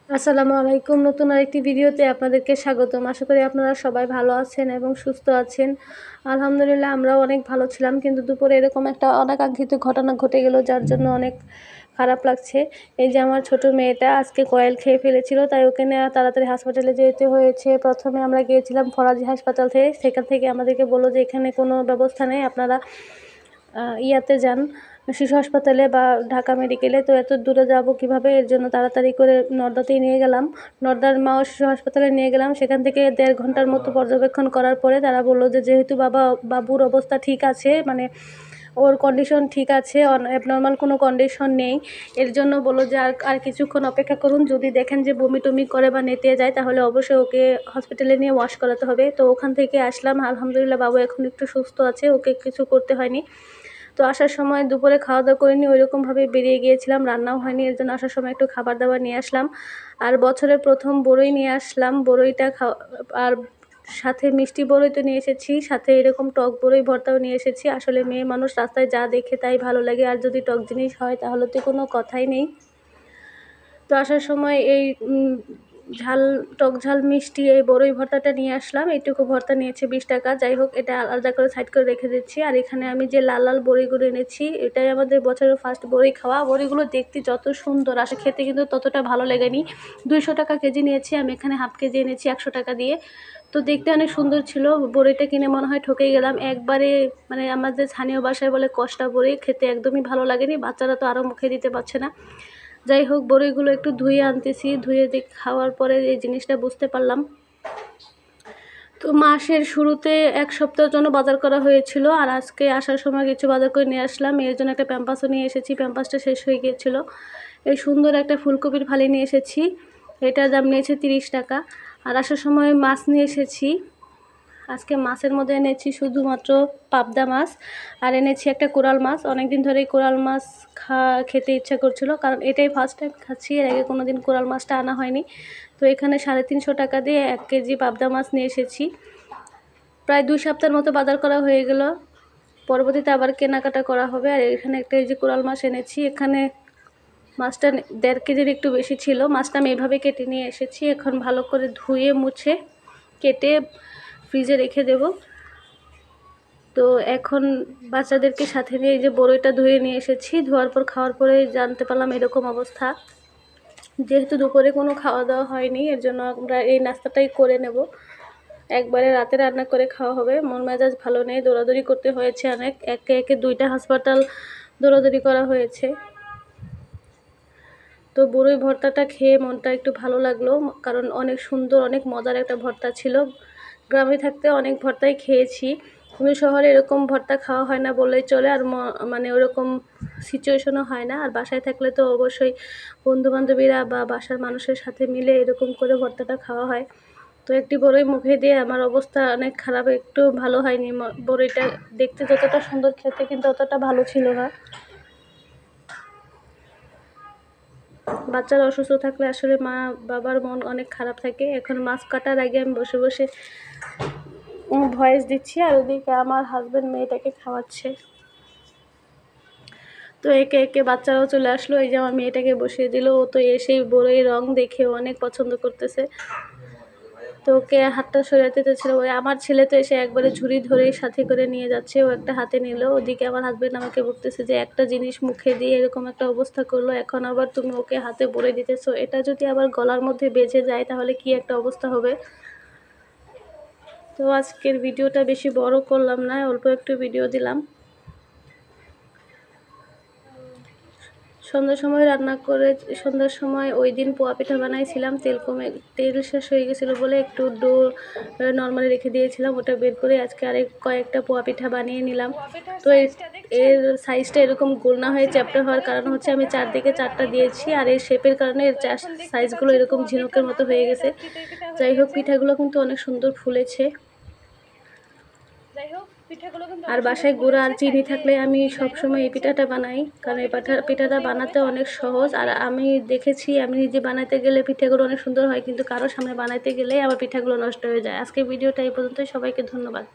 আসসালামু আলাইকুম। নতুন আরেকটি ভিডিওতে আপনাদেরকে স্বাগতম। আশা করি আপনারা সবাই ভালো আছেন এবং সুস্থ আছেন। আলহামদুলিল্লাহ আমরাও অনেক ভালো ছিলাম, কিন্তু দুপুরে এরকম একটা অনাকাঙ্ক্ষিত ঘটনা ঘটে গেল, যার জন্য অনেক খারাপ লাগছে। এই যে আমার ছোট মেয়েটা আজকে কয়েল খেয়ে ফেলেছিল, তাই ওকে নিয়ে তাড়াতাড়ি হাসপাতালে যেতে হয়েছে। প্রথমে আমরা গিয়েছিলাম ফরাজি হাসপাতাল থেকে, সেখান থেকে আমাদেরকে বললো যে এখানে কোনো ব্যবস্থা নেই, আপনারা ইয়াতে যান, শিশু হাসপাতালে বা ঢাকা মেডিকেলে। তো এত দূরে যাব কিভাবে, এর জন্য তাড়াতাড়ি করে নর্দাতেই নিয়ে গেলাম। নর্দার মা ও শিশু হাসপাতালে নিয়ে গেলাম। সেখান থেকে 1.5 ঘন্টার মতো পর্যবেক্ষণ করার পরে তারা বললো যে যেহেতু বাবুর অবস্থা ঠিক আছে, মানে ওর কন্ডিশন ঠিক আছে, অ্যাবনর্মাল কোনো কন্ডিশন নেই, এর জন্য বললো যে আর কিছুক্ষণ অপেক্ষা করুন। যদি দেখেন যে বমি টমি করে বা নেতিয়ে যায়, তাহলে অবশ্যই ওকে হসপিটালে নিয়ে ওয়াশ করাতে হবে। তো ওখান থেকে আসলাম। আলহামদুলিল্লাহ বাবু এখন একটু সুস্থ আছে, ওকে কিছু করতে হয়নি। তো আসার সময় দুপুরে খাওয়া দাওয়া করিনি, ওইরকমভাবে বেরিয়ে গিয়েছিলাম, রান্নাও হয়নি, এর জন্য আসার সময় একটু খাবার দাবার নিয়ে আসলাম। আর বছরের প্রথম বড়ই নিয়ে আসলাম, বড়ইটা আর সাথে মিষ্টি বড়ই তো নিয়ে এসেছি, সাথে এরকম টক বড়ই ভর্তাও নিয়ে এসেছি। আসলে মেয়ে মানুষ রাস্তায় যা দেখে তাই ভালো লাগে, আর যদি টক জিনিস হয় তাহলে তো কোনো কথাই নেই। তো আসার সময় এই টক ঝাল মিষ্টি এই বড়ই ভর্তাটা নিয়ে আসলাম। এইটুকু ভর্তা নিয়েছে 20 টাকা। যাই হোক, এটা আলাদা করে সাইড করে রেখে দিচ্ছি। আর এখানে আমি যে লাল লাল বড়িগুলো এনেছি, এটাই আমাদের বছরের ফার্স্ট বড়ি খাওয়া। বড়িগুলো দেখতে যত সুন্দর, আসলে খেতে কিন্তু ততটা ভালো লাগেনি। 200 টাকা কেজি নিয়েছি, আমি এখানে হাফ কেজি এনেছি 100 টাকা দিয়ে। তো দেখতে অনেক সুন্দর ছিল। বড়িটা কিনে মনে হয় ঠকেই গেলাম একবারে। মানে আমাদের স্থানীয় ভাষায় বলে কষ্টা বড়ি, খেতে একদমই ভালো লাগেনি। বাচ্চারা তো আরও মুখে দিতে পারছে না। যাই হোক, বড়িগুলো একটু ধুয়ে আনতেছি, ধুয়ে খাওয়ার পরে এই জিনিসটা বুঝতে পারলাম। তো মাসের শুরুতে 1 সপ্তাহের জন্য বাজার করা হয়েছিল, আর আজকে আসার সময় কিছু বাজার করে নিয়ে আসলাম। এর জন্য একটা প্যাম্পাসও নিয়ে এসেছি, প্যাম্পাসটা শেষ হয়ে গিয়েছিল। এই সুন্দর একটা ফুলকপির ফালি নিয়ে এসেছি, এটার দাম নিয়েছে 30 টাকা। আর আসার সময় মাছ নিয়ে এসেছি। আজকে মাছের মধ্যে এনেছি শুধুমাত্র পাবদা মাছ, আর এনেছি একটা কোরাল মাছ। অনেক দিন ধরেই কোরাল মাছ খেতে ইচ্ছা করছিল, কারণ এটাই ফার্স্ট টাইম খাচ্ছি, এর আগে কোনো দিন কোরাল মাছটা আনা হয়নি। তো এখানে 350 টাকা দিয়ে 1 কেজি পাবদা মাছ নিয়ে এসেছি। প্রায় 2 সপ্তাহের মতো বাজার করা হয়ে গেল, পরবর্তীতে আবার কেনাকাটা করা হবে। আর এখানে একটা এই যে কোরাল মাছ এনেছি, এখানে মাছটা 1.5 কেজির একটু বেশি ছিল। মাছটা আমি এভাবে কেটে নিয়ে এসেছি, এখন ভালো করে ধুয়ে মুছে কেটে ফ্রিজে রেখে দেব। তো এখন বাচ্চাদেরকে সাথে নিয়ে এই যে বড়ইটা ধুয়ে নিয়ে এসেছি, ধোয়ার পর খাওয়ার পরে জানতে পারলাম এরকম অবস্থা। যেহেতু দুপুরে কোনো খাওয়া দাওয়া হয়নি, এর জন্য আমরা এই নাস্তাটাই করে নেব, একবারে রাতে রান্না করে খাওয়া হবে। মন মেজাজ ভালো নেই, দৌড়াদৌড়ি করতে হয়েছে অনেক, একে একে 2টা হাসপাতাল দৌড়াদৌড়ি করা হয়েছে। তো বড়ই ভর্তাটা খেয়ে মনটা একটু ভালো লাগলো, কারণ অনেক সুন্দর, অনেক মজার একটা ভর্তা ছিল। গ্রামে থাকতে অনেক ভর্তাই খেয়েছি, কিন্তু শহরে এরকম ভর্তা খাওয়া হয় না বললেই চলে। আর মানে ওরকম সিচুয়েশনও হয় না। আর বাসায় থাকলে তো অবশ্যই বন্ধুবান্ধবীরা বা বাসার মানুষের সাথে মিলে এরকম করে ভর্তাটা খাওয়া হয়। তো একটি বড়ই মুখে দিয়ে আমার অবস্থা অনেক খারাপ, একটু ভালো হয়নি। বড়ইটা দেখতে যতটা সুন্দর, খেতে কিন্তু অতটা ভালো ছিল না। বাচ্চারা অসুস্থ থাকলে আসলে মা বাবার মন অনেক খারাপ থাকে। এখন মাছ কাটার আগে আমি বসে বসে ভয়েস দিচ্ছি, আর ওদিকে আমার হাজব্যান্ড মেয়েটাকে খাওয়াচ্ছে। তো একে একে বাচ্চারাও চলে আসলো। এই যে আমার মেয়েটাকে বসিয়ে দিল, ও তো এসেই বড়ই রং দেখে অনেক পছন্দ করতেছে। তো ওকে হাতটা সরাতে চাচ্ছিল, ওই আমার ছেলে তো এসে একবারে ঝুড়ি ধরেই সাথে করে নিয়ে যাচ্ছে, ও একটা হাতে নিল। ওদিকে আমার হাজব্যান্ড আমাকে বলতেছে যে একটা জিনিস মুখে দিয়ে এরকম একটা অবস্থা করলো, এখন আবার তুমি ওকে হাতে ভরে দিতেছো, এটা যদি আবার গলার মধ্যে বেজে যায় তাহলে কি একটা অবস্থা হবে। তো আজকের ভিডিওটা বেশি বড় করলাম না, অল্প একটু ভিডিও দিলাম। সন্ধ্যার সময় রান্না করে, সন্ধ্যার সময় ওই দিন পোয়া পিঠা বানাইছিলাম, তেল শেষ হয়ে গেছিলো বলে একটু ডো নর্মালি রেখে দিয়েছিলাম, ওটা বের করে আজকে কয়েকটা পোয়া পিঠা বানিয়ে নিলাম। তো এর সাইজটা এরকম গোল না হয়ে চ্যাপ্টা হওয়ার কারণ হচ্ছে আমি চারদিকে 4টা দিয়েছি, আর এই শেপের কারণে এর সাইজগুলো এরকম ঝিনুকের মতো হয়ে গেছে। যাই হোক, পিঠাগুলো কিন্তু অনেক সুন্দর ফুলেছে। আর বাসায় গুঁড়া আর চিনি থাকলে আমি সবসময় এই পিঠাটা বানাই, কারণ এই পিঠাটা বানাতে অনেক সহজ। আর আমি দেখেছি, আমি নিজে বানাতে গেলে পিঠাগুলো অনেক সুন্দর হয়, কিন্তু কারোর সামনে বানাইতে গেলেই আমার পিঠাগুলো নষ্ট হয়ে যায়। আজকে ভিডিওটা এই পর্যন্তই, সবাইকে ধন্যবাদ।